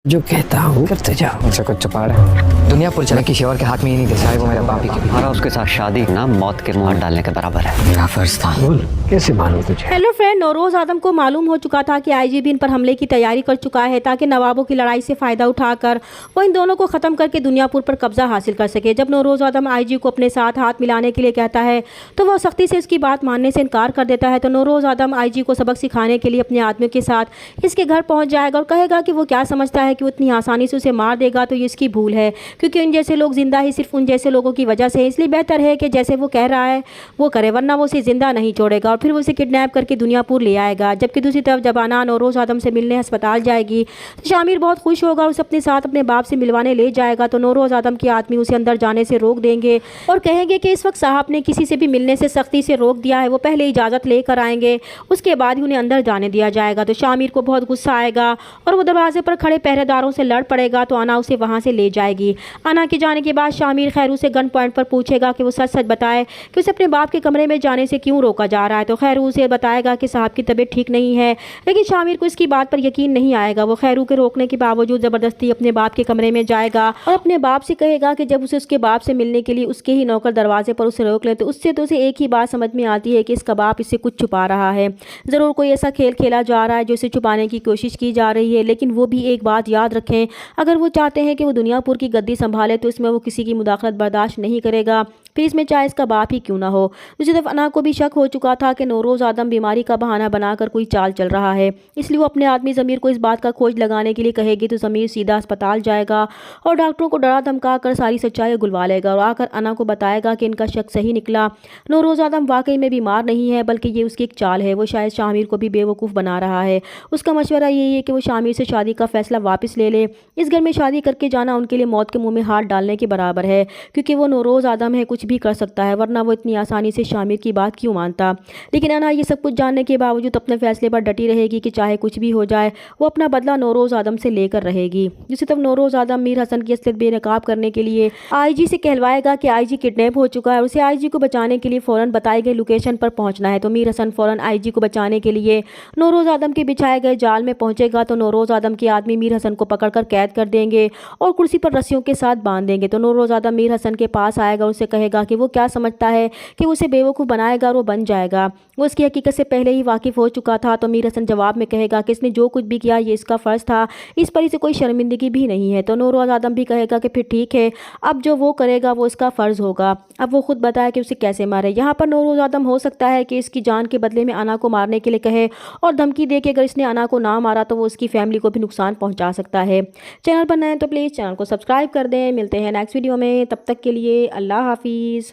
जो कहता हूँ करते जाओ, मुझसे कुछ छुपा रहा है। दुनिया पर चला किसी और के हाथ में ही नहीं दे, चाहे वो मेरा बाप ही क्यों। हमारा उसके साथ शादी ना मौत के मुंह डालने के बराबर है। क्या फर्ज था, बोल कैसे मालूम तुझे? हेलो फ्रेंड, नौरोज आदम को मालूम हो चुका था कि आईजी भी इन पर हमले की तैयारी कर चुका है ताकि नवाबों की लड़ाई से फायदा उठाकर वो इन दोनों को खत्म करके दुनियापुर पर कब्जा हासिल कर सके। जब नौरोज आदम आईजी को अपने साथ हाथ मिलाने के लिए कहता है तो वह सख्ती से इसकी बात मानने से इनकार कर देता है। तो नौरोज आदम आईजी को सबक सिखाने के लिए अपने आदमियों के साथ इसके घर पहुंच जाएगा और कहेगा कि वो क्या समझता है कि वो इतनी आसानी से उसे मार देगा, तो ये इसकी भूल है, क्योंकि उन जैसे लोग जिंदा ही सिर्फ उन जैसे लोगों की वजह से है। इसलिए बेहतर है कि जैसे वो कह रहा है वो करे, वरना वो उसे जिंदा नहीं छोड़ेगा और फिर वो उसे किडनैप करके दुनियापुर ले आएगा। जबकि दूसरी तरफ जब आना नौरोज आदम से मिलने अस्पताल जाएगी तो शामिर बहुत खुश होगा और उसे अपने साथ अपने बाप से मिलवाने ले जाएगा। तो नौरोज आदम के आदमी उसे अंदर जाने से रोक देंगे और कहेंगे कि इस वक्त साहब ने किसी से भी मिलने से सख्ती से रोक दिया है, वो पहले इजाज़त लेकर आएंगे, उसके बाद ही उन्हें अंदर जाने दिया जाएगा। तो शामिर को बहुत गुस्सा आएगा और वो दरवाजे पर खड़े पहरेदारों से लड़ पड़ेगा। तो आना उसे वहाँ से ले जाएगी। आना के जाने के बाद शामिर खैरू से गन पॉइंट पर पूछेगा कि वो सच सच बताए कि उसे अपने बाप के कमरे में जाने से क्यों रोका जा रहा है। तो खैरू उसे बताएगा कि साहब की तबीयत ठीक नहीं है, लेकिन शामिर को इसकी बात पर यकीन नहीं आएगा। वो खैरू के रोकने के बावजूद ज़बरदस्ती अपने बाप के कमरे में जाएगा और अपने बाप से कहेगा कि जब उसे उसके बाप से मिलने के लिए उसके ही नौकर दरवाजे पर उसे रोक ले तो उसे एक ही बात समझ में आती है कि इसका बाप इससे कुछ छुपा रहा है। ज़रूर कोई ऐसा खेल खेला जा रहा है जो इसे छुपाने की कोशिश की जा रही है। लेकिन वो भी एक बात याद रखें, अगर वो चाहते हैं कि वो दुनियापुर की गद्दी संभाले तो इसमें वो किसी की मुदाखलत बर्दाश्त नहीं करेगा, फिर इसमें चाहे इसका बाप ही क्यों ना हो। दूसरी तरफ अना को भी शक हो चुका था कि नौरोज आदम बीमारी का बहाना बनाकर कोई चाल चल रहा है, इसलिए वो अपने आदमी ज़मीर को इस बात का खोज लगाने के लिए कहेगी। तो ज़मीर सीधा अस्पताल जाएगा और डॉक्टरों को डरा धमका कर सारी सच्चाई गुलवा लेगा और आकर अना को बताएगा कि इनका शक सही निकला, नौरोज आदम वाकई में बीमार नहीं है बल्कि ये उसकी एक चाल है। वो शायद शामिर को भी बेवकूफ़ बना रहा है। उसका मशवरा यही है कि वो शामिर से शादी का फैसला वापस ले ले। इस घर में शादी करके जाना उनके लिए मौत के मुँह में हाथ डालने के बराबर है, क्योंकि वो नौरोज आदम है, कुछ भी कर सकता है, वरना वो इतनी आसानी से शामिर की बात क्यों मानता। लेकिन अना ये सब कुछ जानने के बावजूद अपने फैसले पर डटी रहेगी कि चाहे कुछ भी हो जाए वो अपना बदला नौरोज आदम से लेकर रहेगी। दूसरी तरफ नौरोज आदम मीर हसन की असलियत बेनकाब करने के लिए आईजी से कहलवाएगा कि आईजी किडनैप हो चुका है और उसे आईजी को बचाने के लिए फौरन बताई गई लोकेशन पर पहुंचना है। तो मीर हसन फौरन आईजी को बचाने के लिए नौरोज आदम के बिछाए गए जाल में पहुंचेगा। तो नौरोज आदम के आदमी मीर हसन को पकड़कर कैद कर देंगे और कुर्सी पर रस्सियों के साथ बांध देंगे। तो नौरोज आदम मीर हसन के पास आएगा, उससे कहेगा कि वो क्या समझता है कि उसे बेवकूफ़ बनाएगा और वो बन जाएगा। वो उसकी हकीकत से पहले ही वाकिफ़ हो चुका था। तो मीर हसन जवाब में कहेगा कि इसने जो कुछ भी किया ये इसका फ़र्ज़ था, इस पर इसे कोई शर्मिंदगी भी नहीं है। तो नौरोज आदम भी कहेगा कि फिर ठीक है, अब जो वो करेगा वो इसका फ़र्ज़ होगा, अब वो खुद बताए कि उसे कैसे मारे। यहाँ पर नौरोज आदम हो सकता है कि इसकी जान के बदले में अना को मारने के लिए कहे और धमकी दे कि अगर इसने अना को ना मारा तो वो उसकी फैमिली को भी नुकसान पहुँचा सकता है। चैनल पर नए हैं तो प्लीज़ चैनल को सब्सक्राइब कर दें। मिलते हैं नेक्स्ट वीडियो में, तब तक के लिए अल्लाह हाफिज़।